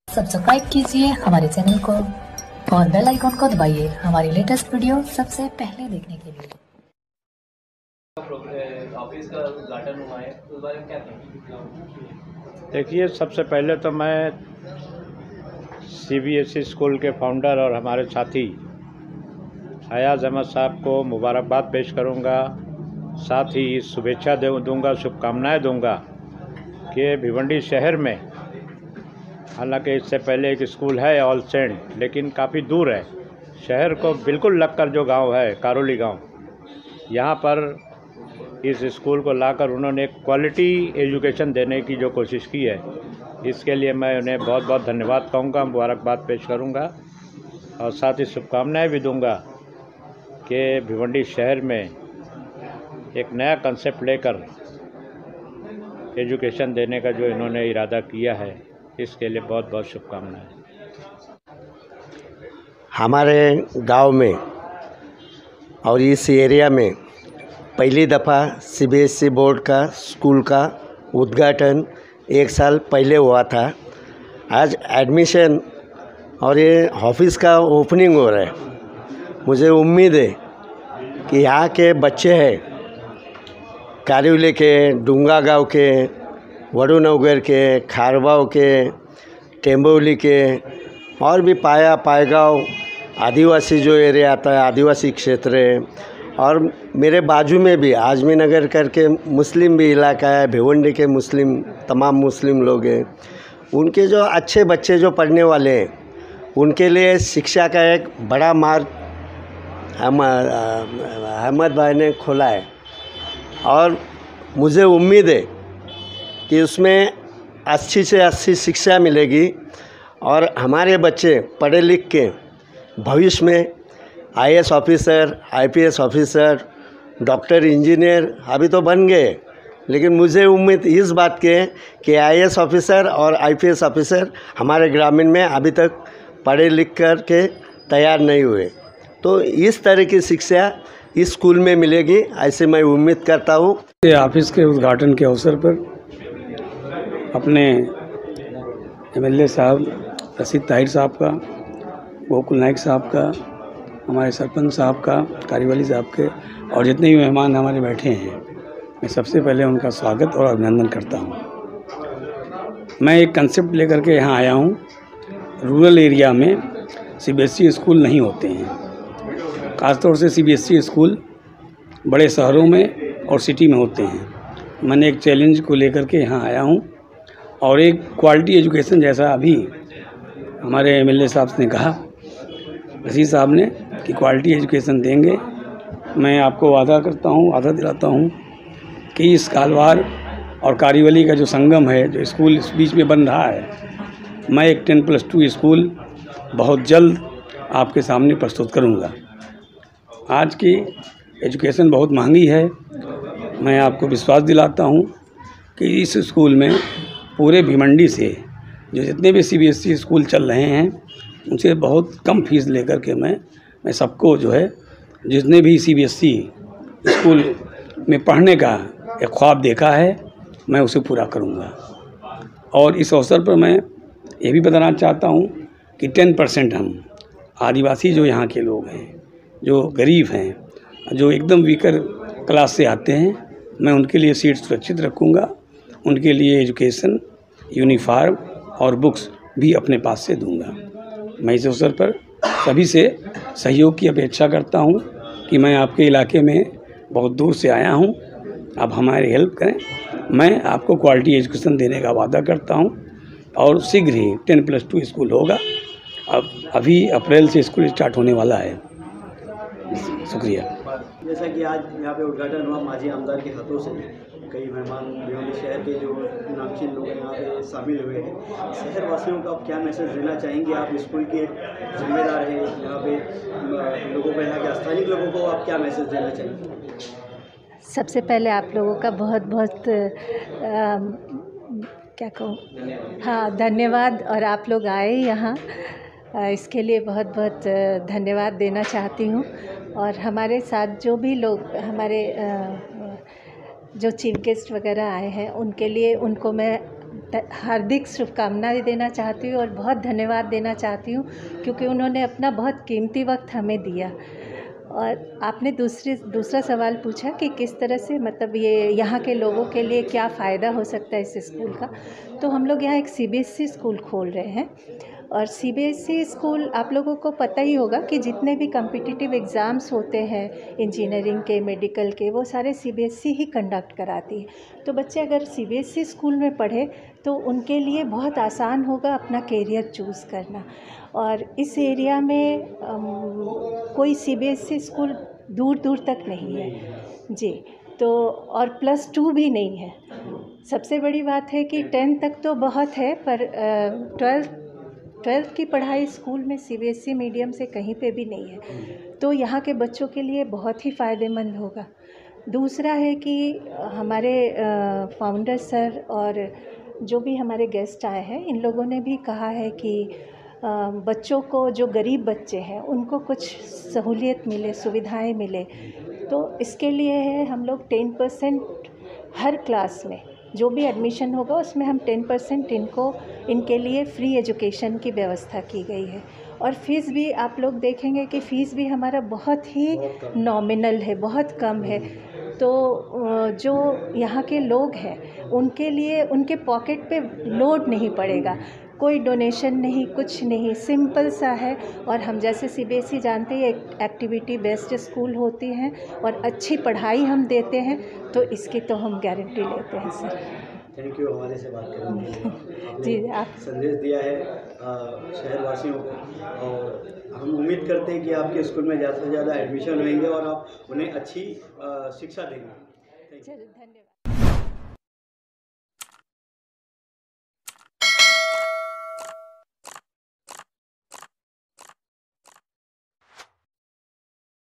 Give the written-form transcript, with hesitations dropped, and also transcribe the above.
Subscribe कीजिए हमारे channel को और बेल आइकॉन को दबाइए हमारी लेटेस्ट वीडियो सबसे पहले देखने के लिए। ऑफिस का उद्घाटन हुआ है, उस बारे में क्या कहेंगे? देखिए, सबसे पहले तो मैं CBSE स्कूल के फाउंडर और हमारे साथी अयाज अहमद साहब को मुबारकबाद पेश करूंगा। साथ ही शुभेच्छा दूंगा, शुभकामनाएं दूंगा कि भिवंडी शहर में, हालांकि इससे पहले एक स्कूल है ऑल सेंट, लेकिन काफ़ी दूर है शहर को बिल्कुल लगकर जो गांव है कारोली गांव, यहाँ पर इस स्कूल को लाकर उन्होंने क्वालिटी एजुकेशन देने की जो कोशिश की है, इसके लिए मैं उन्हें बहुत बहुत धन्यवाद कहूँगा, मुबारकबाद पेश करूँगा और साथ ही शुभकामनाएं भी दूंगा कि भिवंडी शहर में एक नया कंसेप्ट लेकर एजुकेशन देने का जो इन्होंने इरादा किया है, इसके लिए बहुत बहुत शुभकामनाएं। हमारे गांव में और इस एरिया में पहली दफ़ा CBSE बोर्ड का स्कूल का उद्घाटन 1 साल पहले हुआ था। आज एडमिशन और ये ऑफिस का ओपनिंग हो रहा है। मुझे उम्मीद है कि यहाँ के बच्चे हैं, कारिवली के, डूंगा गांव के, वडूनगर के, खारबाव के, टेम्बोली के और भी पायगांव आदिवासी जो एरिया आता है, आदिवासी क्षेत्र है, और मेरे बाजू में भी आजमी नगर करके मुस्लिम भी इलाका है, भिवंडी के मुस्लिम, तमाम मुस्लिम लोग हैं। उनके जो अच्छे बच्चे जो पढ़ने वाले हैं, उनके लिए शिक्षा का एक बड़ा मार्ग अहमद भाई ने खोला है और मुझे उम्मीद है कि उसमें अच्छी से अच्छी शिक्षा मिलेगी और हमारे बच्चे पढ़े लिख के भविष्य में IAS officer, IPS officer, doctor, engineer अभी तो बन गए, लेकिन मुझे उम्मीद इस बात की है कि IAS ऑफिसर और IPS ऑफिसर हमारे ग्रामीण में अभी तक पढ़े लिख कर के तैयार नहीं हुए। तो इस तरह की शिक्षा इस स्कूल में मिलेगी, ऐसे मैं उम्मीद करता हूँ। ऑफिस के उद्घाटन के अवसर पर अपने MLA साहब रशीद ताहिर साहब का, गोकुल नाइक साहब का, हमारे सरपंच साहब का, कारीवाली साहब के और जितने भी मेहमान हमारे बैठे हैं, मैं सबसे पहले उनका स्वागत और अभिनंदन करता हूं। मैं एक कंसेप्ट लेकर के यहाँ आया हूं। रूरल एरिया में CBSE स्कूल नहीं होते हैं, ख़ासतौर से CBSE स्कूल बड़े शहरों में और सिटी में होते हैं। मैंने एक चैलेंज को लेकर के यहाँ आया हूँ और एक क्वालिटी एजुकेशन, जैसा अभी हमारे MLA साहब ने कहा, रशीद साहब ने, कि क्वालिटी एजुकेशन देंगे। मैं आपको वादा करता हूँ, वादा दिलाता हूँ कि इस कालवार और कारीवली का जो संगम है, जो स्कूल इस बीच में बन रहा है, मैं एक 10+2 स्कूल बहुत जल्द आपके सामने प्रस्तुत करूँगा। आज की एजुकेशन बहुत महंगी है। मैं आपको विश्वास दिलाता हूँ कि इस स्कूल में पूरे भिवंडी से जो जितने भी CBSE स्कूल चल रहे हैं, उनसे बहुत कम फीस लेकर के मैं सबको जो है, जितने भी CBSE स्कूल में पढ़ने का एक ख्वाब देखा है, मैं उसे पूरा करूँगा। और इस अवसर पर मैं ये भी बताना चाहता हूँ कि 10% हम आदिवासी जो यहाँ के लोग हैं, जो गरीब हैं, जो एकदम वीकर क्लास से आते हैं, मैं उनके लिए सीट सुरक्षित रखूँगा। उनके लिए एजुकेशन, यूनिफॉर्म और बुक्स भी अपने पास से दूंगा। मैं इस अवसर पर सभी से सहयोग की अपेक्षा करता हूं कि मैं आपके इलाके में बहुत दूर से आया हूं, आप हमारी हेल्प करें। मैं आपको क्वालिटी एजुकेशन देने का वादा करता हूं और शीघ्र ही 10+2 स्कूल होगा। अब अभी अप्रैल से स्कूल स्टार्ट होने वाला है। शुक्रिया। जैसा कि आज यहाँ पे उद्घाटन हुआ माजी आमदार के हाथों से, कई मेहमान भिवंडी शहर के जो नामचीन लोग यहाँ पे शामिल हुए हैं। शहर वासियों को आप क्या मैसेज देना चाहेंगे? आप स्कूल के जिम्मेदार हैं, यहाँ पे लोगों को, यहाँ के स्थानीय लोगों को आप क्या मैसेज देना चाहेंगे? सबसे पहले आप लोगों का बहुत बहुत क्या कहूँ, हाँ धन्यवाद। और आप लोग आए यहाँ, इसके लिए बहुत बहुत धन्यवाद देना चाहती हूँ। और हमारे साथ जो भी लोग हमारे जो चीफ गेस्ट वगैरह आए हैं उनके लिए उनको मैं हार्दिक शुभकामनाएं देना चाहती हूँ और बहुत धन्यवाद देना चाहती हूँ, क्योंकि उन्होंने अपना बहुत कीमती वक्त हमें दिया। और आपने दूसरा सवाल पूछा कि किस तरह से मतलब ये यहाँ के लोगों के लिए क्या फ़ायदा हो सकता है इस स्कूल का। तो हम लोग यहाँ एक CBSE स्कूल खोल रहे हैं। और CBSE स्कूल आप लोगों को पता ही होगा कि जितने भी कॉम्पिटिटिव एग्ज़ाम्स होते हैं इंजीनियरिंग के, मेडिकल के, वो सारे CBSE ही कंडक्ट कराती है। तो बच्चे अगर CBSE स्कूल में पढ़े तो उनके लिए बहुत आसान होगा अपना कैरियर चूज़ करना। और इस एरिया में कोई CBSE स्कूल दूर दूर तक नहीं है जी। तो और +2 भी नहीं है। सबसे बड़ी बात है कि 10 तक तो बहुत है, पर 12th की पढ़ाई स्कूल में CBSE मीडियम से कहीं पे भी नहीं है। तो यहाँ के बच्चों के लिए बहुत ही फ़ायदेमंद होगा। दूसरा है कि हमारे फाउंडर सर और जो भी हमारे गेस्ट आए हैं, इन लोगों ने भी कहा है कि बच्चों को, जो गरीब बच्चे हैं उनको कुछ सहूलियत मिले, सुविधाएं मिले। तो इसके लिए है हम लोग 10% हर क्लास में जो भी एडमिशन होगा उसमें हम 10% इनके लिए फ्री एजुकेशन की व्यवस्था की गई है। और फ़ीस भी आप लोग देखेंगे कि फ़ीस भी हमारा बहुत ही नॉमिनल है, बहुत कम है। तो जो यहाँ के लोग हैं उनके लिए उनके पॉकेट पे लोड नहीं पड़ेगा, कोई डोनेशन नहीं, कुछ नहीं, सिंपल सा है। और हम जैसे CBSE जानते हैं एक्टिविटी बेस्ड स्कूल होती हैं और अच्छी पढ़ाई हम देते हैं, तो इसकी तो हम गारंटी लेते हैं सर। थैंक यू हमारे से बात करने के लिए। आपने जी, आप संदेश दिया है शहरवासियों को, और हम उम्मीद करते हैं कि आपके स्कूल में ज़्यादा से ज़्यादा एडमिशन होंगे और आप उन्हें अच्छी शिक्षा देंगे। चलो, धन्यवाद।